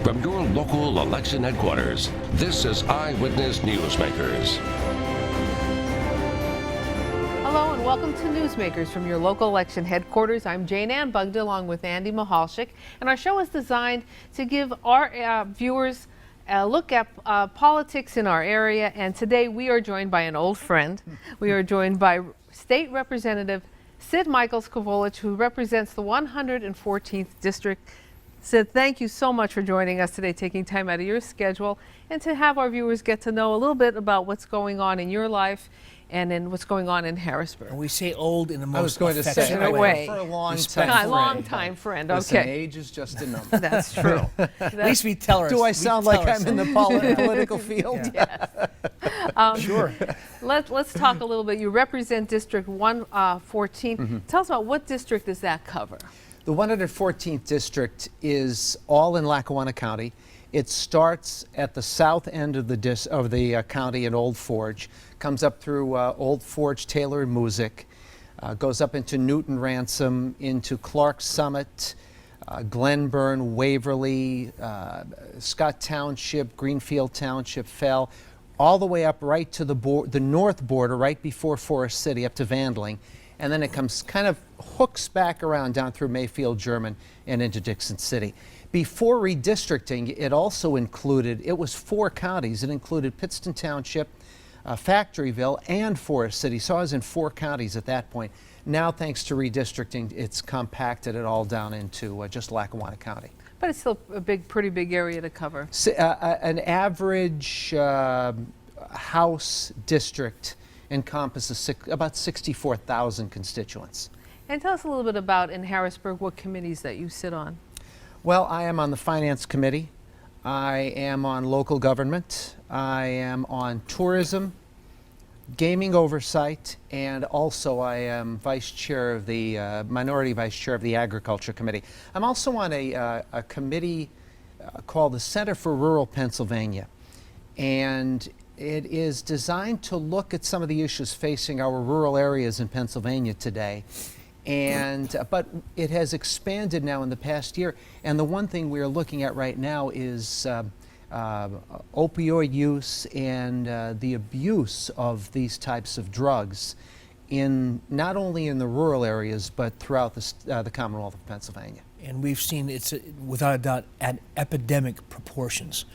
From your local election headquarters, this is Eyewitness Newsmakers. Hello and welcome to Newsmakers from your local election headquarters. I'm Jayne Bugda along with Andy Mehalshick, and our show is designed to give our viewers a look at politics in our area. And today we are joined by an old friend. We are joined by State Representative Sid Kavulich, who represents the 114th District. Sid, thank you so much for joining us today, taking time out of your schedule, and to have our viewers get to know a little bit about what's going on in your life and in what's going on in Harrisburg. And we say old in the most affectionate way. For a long time friend. Listen, okay. age is just a number. That's true. At least we tell her. Do I sound like I'm in the political field? Yes. Sure. Let's talk a little bit. You represent District 114. Tell us about what district does that cover? The 114th District is all in Lackawanna County. It starts at the south end of the county in Old Forge, comes up through Old Forge, Taylor, and Moosic, goes up into Newton Ransom, into Clark Summit, Glenburn, Waverly, Scott Township, Greenfield Township, Fell, all the way up right to the north border, right before Forest City, up to Vandling. And then it comes kind of hooks back around down through Mayfield, German, and into Dixon City. Before redistricting, it also included, it was 4 counties. It included Pittston Township, Factoryville, and Forest City. So I was in 4 counties at that point. Now, thanks to redistricting, it's compacted it all down into just Lackawanna County. But it's still a pretty big area to cover. An average House district encompasses about 64,000 constituents. And tell us a little bit about, in Harrisburg, what committees that you sit on. Well, I am on the Finance Committee. I am on local government. I am on tourism, gaming oversight, and also I am vice chair of the minority vice chair of the Agriculture Committee. I'm also on a committee called the Center for Rural Pennsylvania, and it is designed to look at some of the issues facing our rural areas in Pennsylvania today. But it has expanded now in the past year. And the one thing we are looking at right now is opioid use and the abuse of these types of drugs in not only in the rural areas, but throughout the Commonwealth of Pennsylvania. And we've seen it's, without a doubt, at epidemic proportions.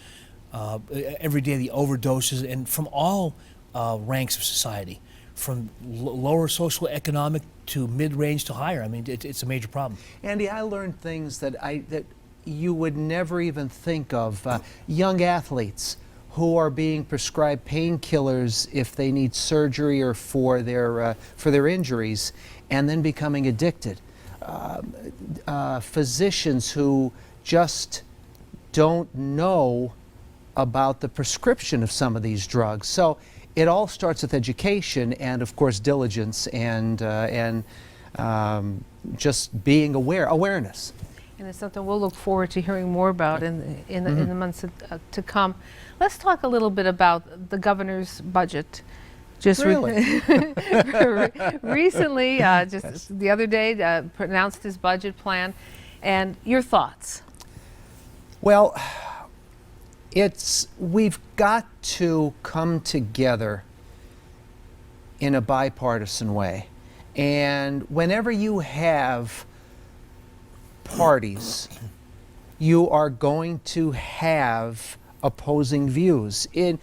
Every day the overdoses, and from all ranks of society, from lower socioeconomic to mid-range to higher. I mean, it's a major problem. Andy, I learned things that you would never even think of. Young athletes who are being prescribed painkillers if they need surgery or for their injuries, and then becoming addicted. Physicians who just don't know about the prescription of some of these drugs. So it all starts with education and, of course, diligence and just being awareness. And it's something we'll look forward to hearing more about in the months to come. Let's talk a little bit about the governor's budget. Just really? Recently, just the other day, announced his budget plan. And your thoughts? Well, we've got to come together in a bipartisan way. And whenever you have parties, you are going to have opposing views in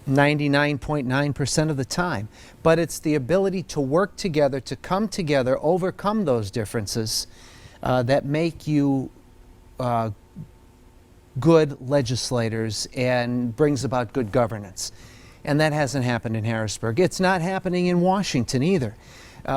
99.9% of the time. But it's the ability to work together, to come together, overcome those differences that make you good legislators and brings about good governance. And that hasn't happened in Harrisburg. It's not happening in Washington either.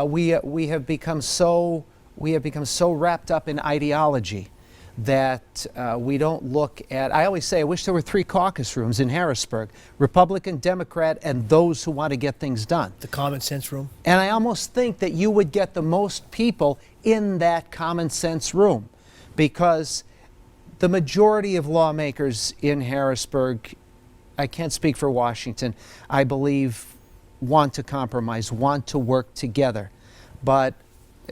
We have become so wrapped up in ideology that we don't look at, I always say, I wish there were 3 caucus rooms in Harrisburg, Republican, Democrat, and those who want to get things done. The common sense room. And I almost think that you would get the most people in that common sense room, because the majority of lawmakers in Harrisburg, I can't speak for Washington, I believe want to compromise, want to work together. But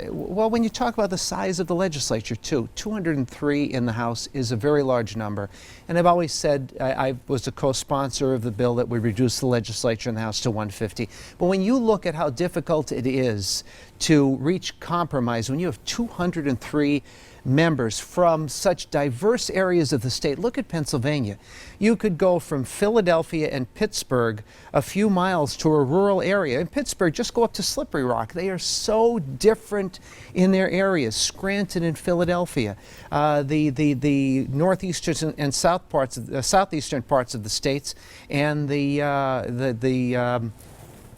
Well, when you talk about the size of the legislature, too, 203 in the House is a very large number. And I've always said, I was a co-sponsor of the bill that would reduce the legislature in the House to 150. But when you look at how difficult it is to reach compromise, when you have 203 members from such diverse areas of the state. Look at Pennsylvania. You could go from Philadelphia and Pittsburgh a few miles to a rural area. In Pittsburgh, just go up to Slippery Rock. They are so different in their areas. Scranton and Philadelphia, the northeastern and southeastern parts of the states, and the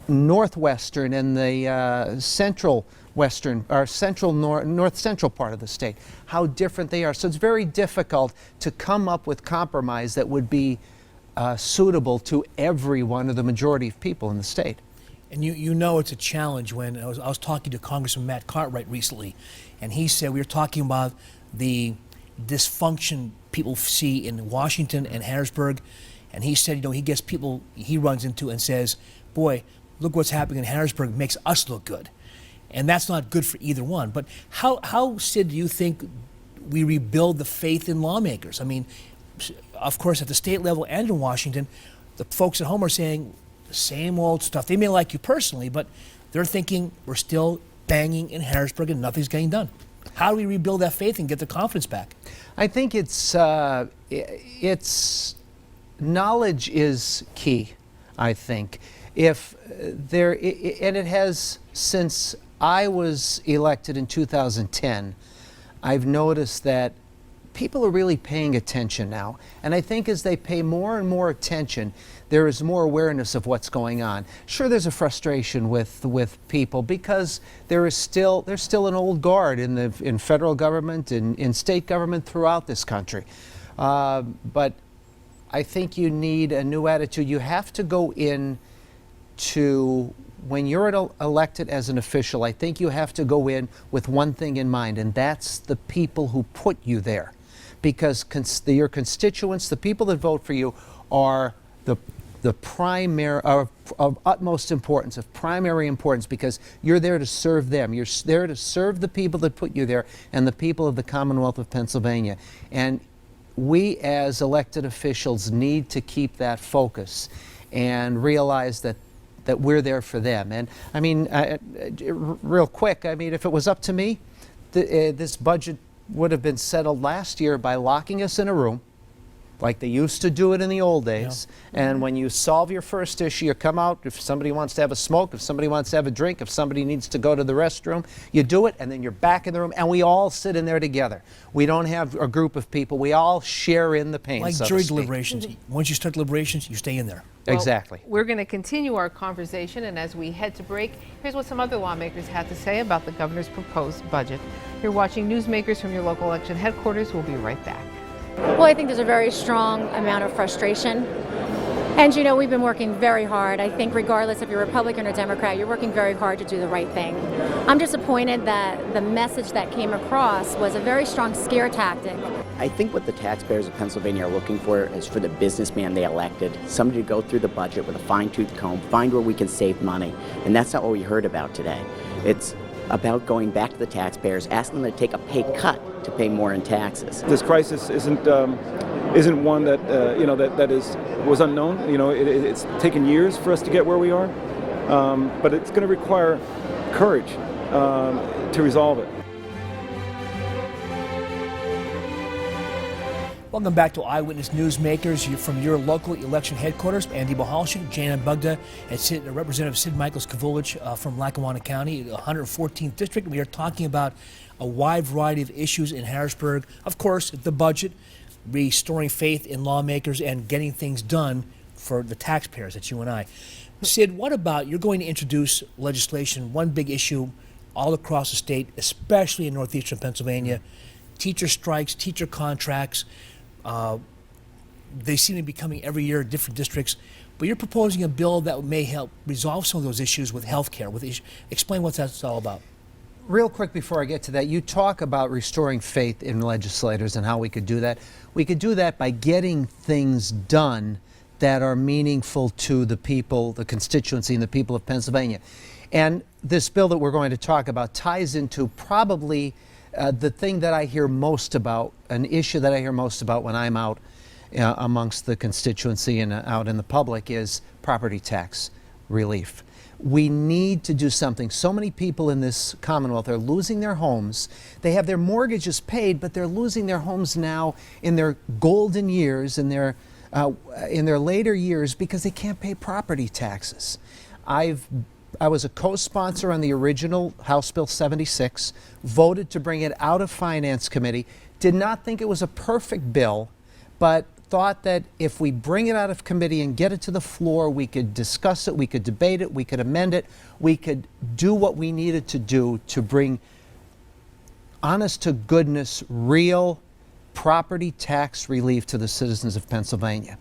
northwestern and the central western or north central part of the state, how different they are. So it's very difficult to come up with compromise that would be suitable to everyone or the majority of people in the state. And you know it's a challenge. When I was talking to Congressman Matt Cartwright recently, and he said, we were talking about the dysfunction people see in Washington and Harrisburg, and he said, he gets people he runs into and says, boy, look what's happening in Harrisburg, it makes us look good. And that's not good for either one. But how, Sid, do you think we rebuild the faith in lawmakers? I mean, of course, at the state level and in Washington, the folks at home are saying the same old stuff. They may like you personally, but they're thinking we're still banging in Harrisburg and nothing's getting done. How do we rebuild that faith and get the confidence back? I think it's knowledge is key, I think. If there, and it has since I was elected in 2010, I've noticed that people are really paying attention now. And I think as they pay more and more attention, there is more awareness of what's going on. Sure, there's a frustration with people because there's still an old guard in federal government, in state government throughout this country. But I think you need a new attitude. You have to go in to, when you're elected as an official, I think you have to go in with one thing in mind, and that's the people who put you there. Because your constituents, the people that vote for you, are the primary, of utmost importance, of primary importance, because you're there to serve them. You're there to serve the people that put you there and the people of the Commonwealth of Pennsylvania. And we as elected officials need to keep that focus and realize that we're there for them. And I mean, real quick, I mean, if it was up to me, this budget would have been settled last year by locking us in a room, like they used to do it in the old days. Yeah. And when you solve your first issue, you come out, if somebody wants to have a smoke, if somebody wants to have a drink, if somebody needs to go to the restroom, you do it, and then you're back in the room, and we all sit in there together. We don't have a group of people. We all share in the pain, like so jury deliberations. Once you start deliberations, you stay in there. Well, exactly. We're going to continue our conversation, and as we head to break, here's what some other lawmakers had to say about the governor's proposed budget. You're watching Newsmakers from your local election headquarters. We'll be right back. Well, I think there's a very strong amount of frustration. And we've been working very hard. I think regardless if you're Republican or Democrat, you're working very hard to do the right thing. I'm disappointed that the message that came across was a very strong scare tactic. I think what the taxpayers of Pennsylvania are looking for is for the businessman they elected, somebody to go through the budget with a fine-tooth comb, find where we can save money. And that's not what we heard about today. It's about going back to the taxpayers, asking them to take a pay cut to pay more in taxes. This crisis isn't one that was unknown. It's taken years for us to get where we are, but it's going to require courage to resolve it. Welcome back to Eyewitness Newsmakers. You're from your local election headquarters. Andy Mehalshick, Jayne and Bugda, and Representative Sid Kavulich from Lackawanna County, 114th District. We are talking about a wide variety of issues in Harrisburg. Of course, the budget, restoring faith in lawmakers, and getting things done for the taxpayers, that's you and I. Sid, what about, you're going to introduce legislation, one big issue all across the state, especially in northeastern Pennsylvania, teacher strikes, teacher contracts. They seem to be coming every year in different districts, but you're proposing a bill that may help resolve some of those issues with health care. Explain what that's all about. Real quick before I get to that, you talk about restoring faith in legislators and how we could do that. We could do that by getting things done that are meaningful to the people, the constituency, and the people of Pennsylvania. And this bill that we're going to talk about ties into probably the thing that I hear most about, an issue that I hear most about when I'm out amongst the constituency and out in the public, is property tax relief. We need to do something. So many people in this Commonwealth are losing their homes. They have their mortgages paid, but they're losing their homes now in their golden years, in their later years, because they can't pay property taxes. I was a co-sponsor on the original House Bill 76, voted to bring it out of Finance Committee, did not think it was a perfect bill, but thought that if we bring it out of committee and get it to the floor, we could discuss it, we could debate it, we could amend it, we could do what we needed to do to bring honest to goodness, real property tax relief to the citizens of Pennsylvania.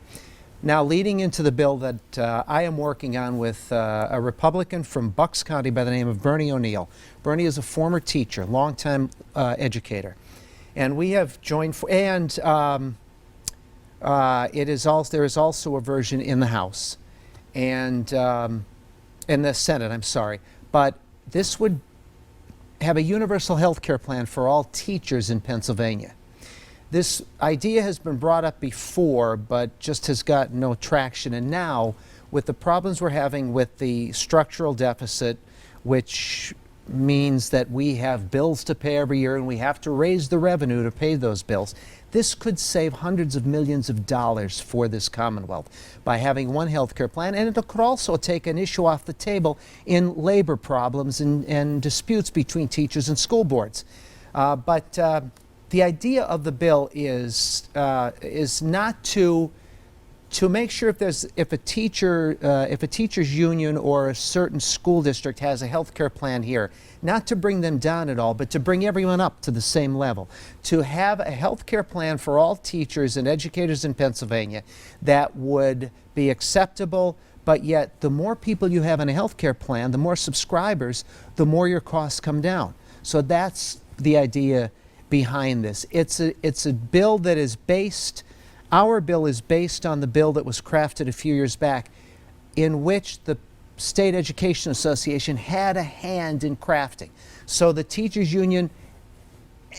Now, leading into the bill that I am working on with a Republican from Bucks County by the name of Bernie O'Neill. Bernie is a former teacher, longtime educator. And we have joined, there is also a version in the House and in the Senate, I'm sorry. But this would have a universal health care plan for all teachers in Pennsylvania. This idea has been brought up before, but just has got no traction. And now, with the problems we're having with the structural deficit, which means that we have bills to pay every year and we have to raise the revenue to pay those bills, this could save hundreds of millions of dollars for this Commonwealth by having one health care plan. And it could also take an issue off the table in labor problems and disputes between teachers and school boards. The idea of the bill is not to make sure if a teachers union or a certain school district has a health care plan here, not to bring them down at all, but to bring everyone up to the same level. To have a health care plan for all teachers and educators in Pennsylvania that would be acceptable, but yet the more people you have in a health care plan, the more subscribers, the more your costs come down. So that's the idea behind this. It's a bill that is based, our bill is based on the bill that was crafted a few years back, in which the State Education Association had a hand in crafting. So the teachers union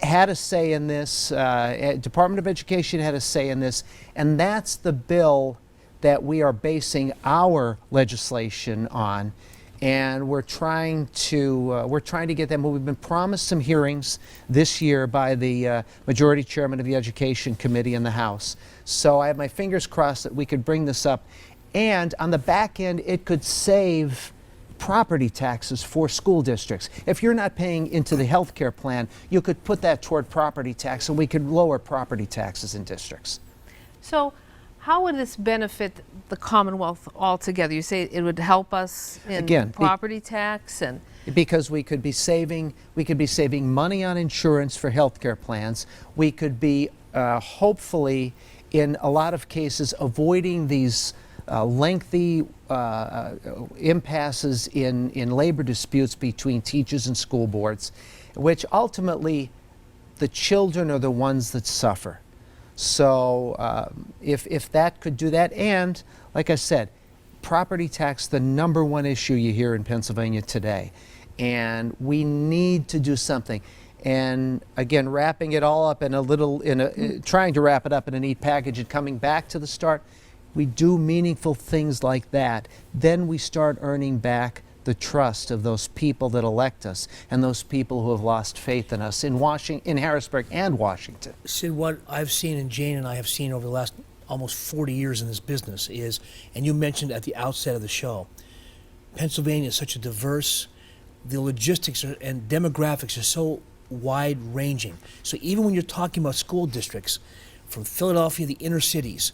had a say in this, Department of Education had a say in this, and that's the bill that we are basing our legislation on. And we're trying to get them. We've been promised some hearings this year by the majority chairman of the Education Committee in the House. So I have my fingers crossed that we could bring this up. And on the back end, it could save property taxes for school districts. If you're not paying into the health care plan, you could put that toward property tax, and we could lower property taxes in districts. So how would this benefit the Commonwealth altogether? You say it would help us in property tax, and because we could be saving money on insurance for health care plans. We could be hopefully, in a lot of cases, avoiding these lengthy impasses in labor disputes between teachers and school boards, which ultimately the children are the ones that suffer. So if that could do that, and like I said, property tax, the #1 issue you hear in Pennsylvania today, and we need to do something. And again, wrapping it all up trying to wrap it up in a neat package and coming back to the start, we do meaningful things like that, then we start earning back the trust of those people that elect us and those people who have lost faith in us in Harrisburg and Washington. Sid, what I've seen, and Jayne and I have seen over the last almost 40 years in this business is, and you mentioned at the outset of the show, Pennsylvania is such a diverse, the logistics and demographics are so wide-ranging. So even when you're talking about school districts, from Philadelphia, the inner cities,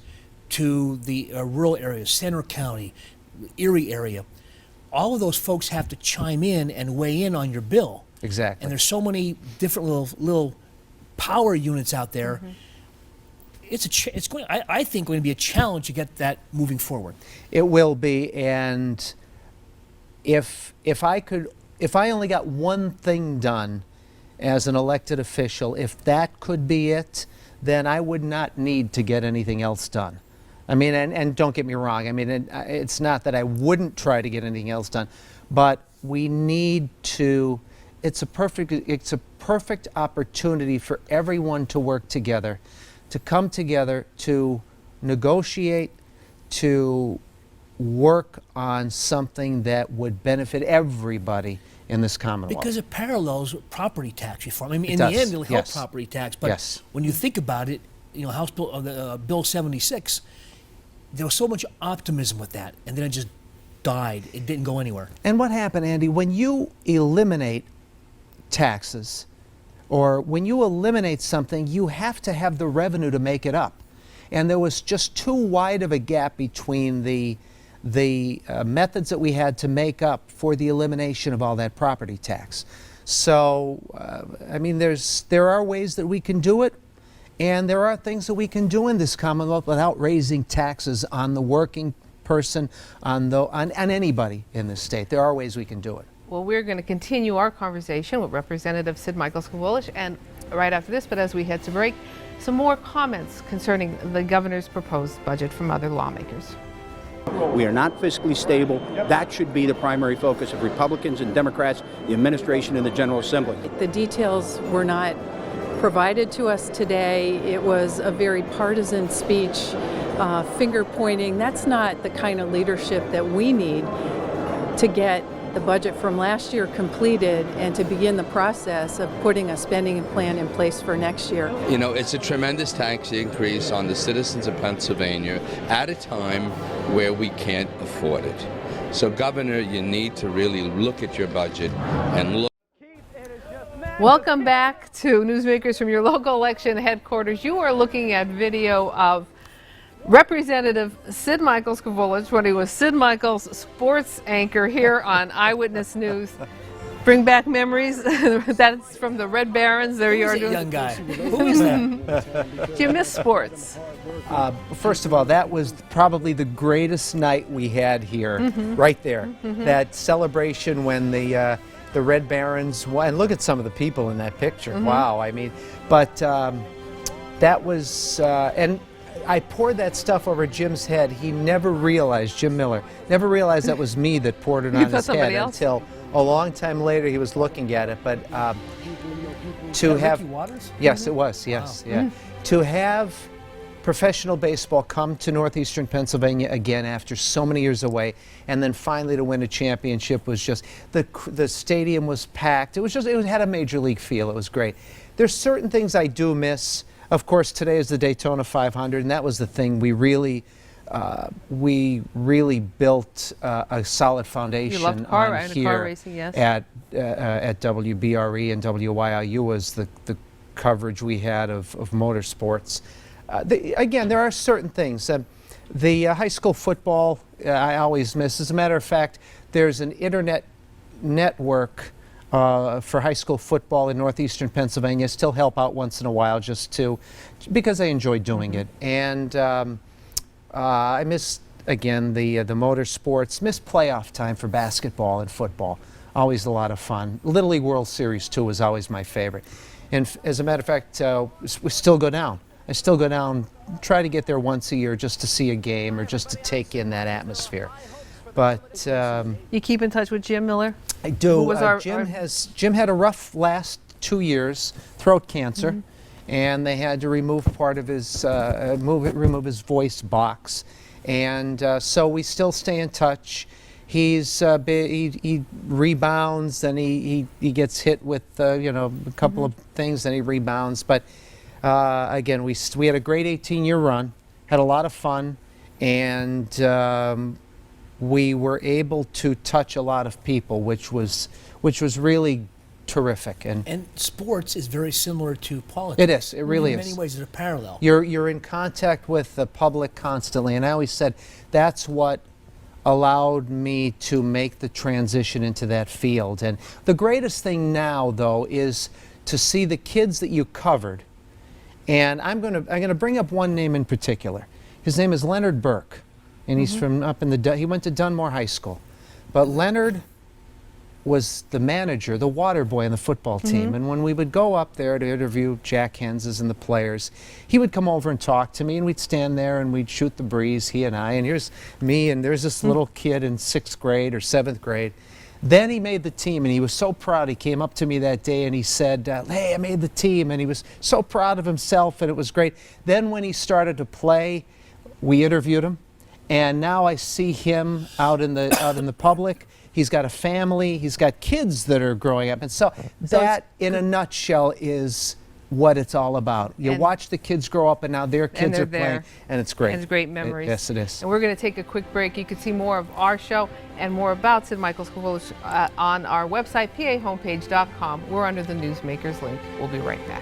to the rural areas, Center County, Erie area, all of those folks have to chime in and weigh in on your bill. Exactly. And there's so many different little power units out there. Mm-hmm. I think going to be a challenge to get that moving forward. It will be, and if I only got one thing done as an elected official, if that could be it, then I would not need to get anything else done. I mean, and don't get me wrong, I mean, it's not that I wouldn't try to get anything else done, but we need to, it's a perfect opportunity for everyone to work together, to come together, to negotiate, to work on something that would benefit everybody in this Commonwealth. Because it parallels property tax reform. I mean, It in does, the end, it'll help yes. property tax. But Yes. when you think about it, you know, House Bill, Bill 76, there was so much optimism with that, and then it just died. It didn't go anywhere. And what happened, Andy, when you eliminate taxes, or when you eliminate something, you have to have the revenue to make it up. And there was just too wide of a gap between the methods that we had to make up for the elimination of all that property tax. So, I mean, there are ways that we can do it, and there are things that we can do in this Commonwealth without raising taxes on the working person, on anybody in this state. There are ways we can do it. Well, we're going to continue our conversation with Representative Sid Kavulich, and right after this, but as we head to break, some more comments concerning the governor's proposed budget from other lawmakers. We are not fiscally stable. That should be the primary focus of Republicans and Democrats, the administration, and the General Assembly. The details were not provided to us today. It was a very partisan speech, finger pointing. That's not the kind of leadership that we need to get the budget from last year completed and to begin the process of putting a spending plan in place for next year. You know, it's a tremendous tax increase on the citizens of Pennsylvania at a time where we can't afford it. So, Governor, you need to really look at your budget and look. Welcome back to Newsmakers from your local election headquarters. You are looking at video of Representative Sid Kavulich when he was Sid Michaels' sports anchor here on Eyewitness News. Bring back memories. That's from the Red Barons. There you are. Who's that young guy? Who is that? Do you miss sports? First of all, that was probably the greatest night we had here, right there. That celebration when the Red Barons won. And look at some of the people in that picture. Wow, I mean, but that was, and I poured that stuff over Jim's head. He never realized, Jim Miller, never realized that was me that poured it on his head until a long time later he was looking at it. But to have, Ricky Waters? yes, it was, yes, Wow. yeah. To have professional baseball come to northeastern Pennsylvania again after so many years away, and then finally to win a championship was just, the stadium was packed. It had a major league feel. It was great. There's certain things I do miss. Of course, today is the Daytona 500, and that was the thing we really built a solid foundation You loved car racing, yes. at WBRE, and WYIU was the coverage we had of motorsports. Again, there are certain things. The high school football I always miss. As a matter of fact, there's an internet network for high school football in northeastern Pennsylvania. Still help out once in a while because I enjoy doing it. And I miss, again, the motorsports. Miss playoff time for basketball and football. Always a lot of fun. Little League World Series, too, was always my favorite. And as a matter of fact, we still go down. I still go down, try to get there once a year just to see a game or just to take in that atmosphere. But You keep in touch with Jim Miller? I do. Who was Jim had a rough last 2 years, throat cancer, and they had to remove part of his remove his voice box, and so we still stay in touch. He rebounds, then he gets hit with a couple of things, then he rebounds. But again, we had a great 18-year run, had a lot of fun, and we were able to touch a lot of people, which was really terrific. And sports is very similar to politics. It is. It really is. In many ways, it's a parallel. You're in contact with the public constantly, and I always said that's what allowed me to make the transition into that field. And the greatest thing now, though, is to see the kids that you covered. And I'm gonna bring up one name in particular. His name is Leonard Burke. And he's from up in he went to Dunmore High School. But Leonard was the manager, the water boy on the football team. And when we would go up there to interview Jack Henses and the players, he would come over and talk to me, and we'd stand there and we'd shoot the breeze, he and I. And here's me, and there's this little kid in 6th grade or 7th grade Then he made the team, and he was so proud. He came up to me that day and he said, hey, I made the team, and he was so proud of himself, and it was great. Then when he started to play, we interviewed him, and now I see him out in the public. He's got a family. He's got kids that are growing up, and so that, in a nutshell, is what it's all about. You watch the kids grow up, and now their kids are playing, and it's great. And it's great memories. Yes, it is. And we're going to take a quick break. You can see more of our show and more about Sid Michaels Kavulich on our website, pahomepage.com. We're under the Newsmakers link. We'll be right back.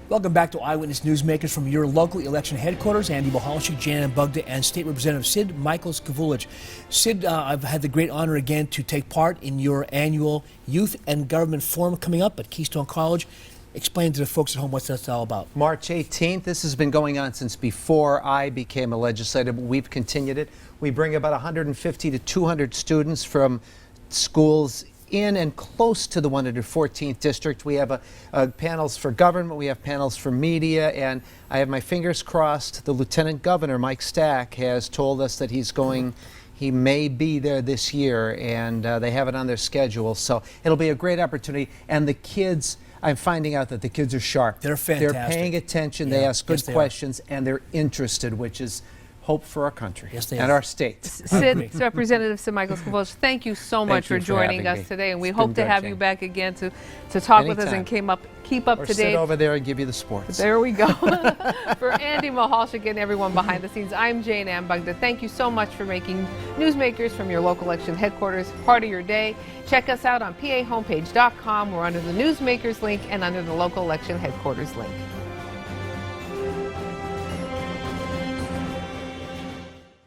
Welcome back to Eyewitness Newsmakers from your local election headquarters. Andy Mehalshick, Jayne, Bugda, and State Representative Sid Michaels Kavulich. Sid, I've had the great honor again to take part in your annual Youth and Government Forum coming up at Keystone College. Explain to the folks at home what that's all about. March 18th. This has been going on since before I became a legislator, but we've continued it. We bring about 150 to 200 students from schools in and close to the 114th district. We have panels for government, we have panels for media, and I have my fingers crossed. The Lieutenant Governor, Mike Stack, has told us that he may be there this year, and they have it on their schedule. So it'll be a great opportunity. And the kids, I'm finding out that the kids are sharp. They're fantastic. They're paying attention, they ask good questions, and they're interested, which is hope for our country and our state. Sid, Representative Sid Michaels Kavulich, thank you so much for joining us today, and we hope to have you back again to talk with us and keep up to date. Sit over there and give you the sports. There we go. For Andy Mehalshick and everyone behind the scenes, I'm Jayne Bugda. Thank you so much for making Newsmakers from your local election headquarters part of your day. Check us out on pahomepage.com. We're under the Newsmakers link and under the local election headquarters link.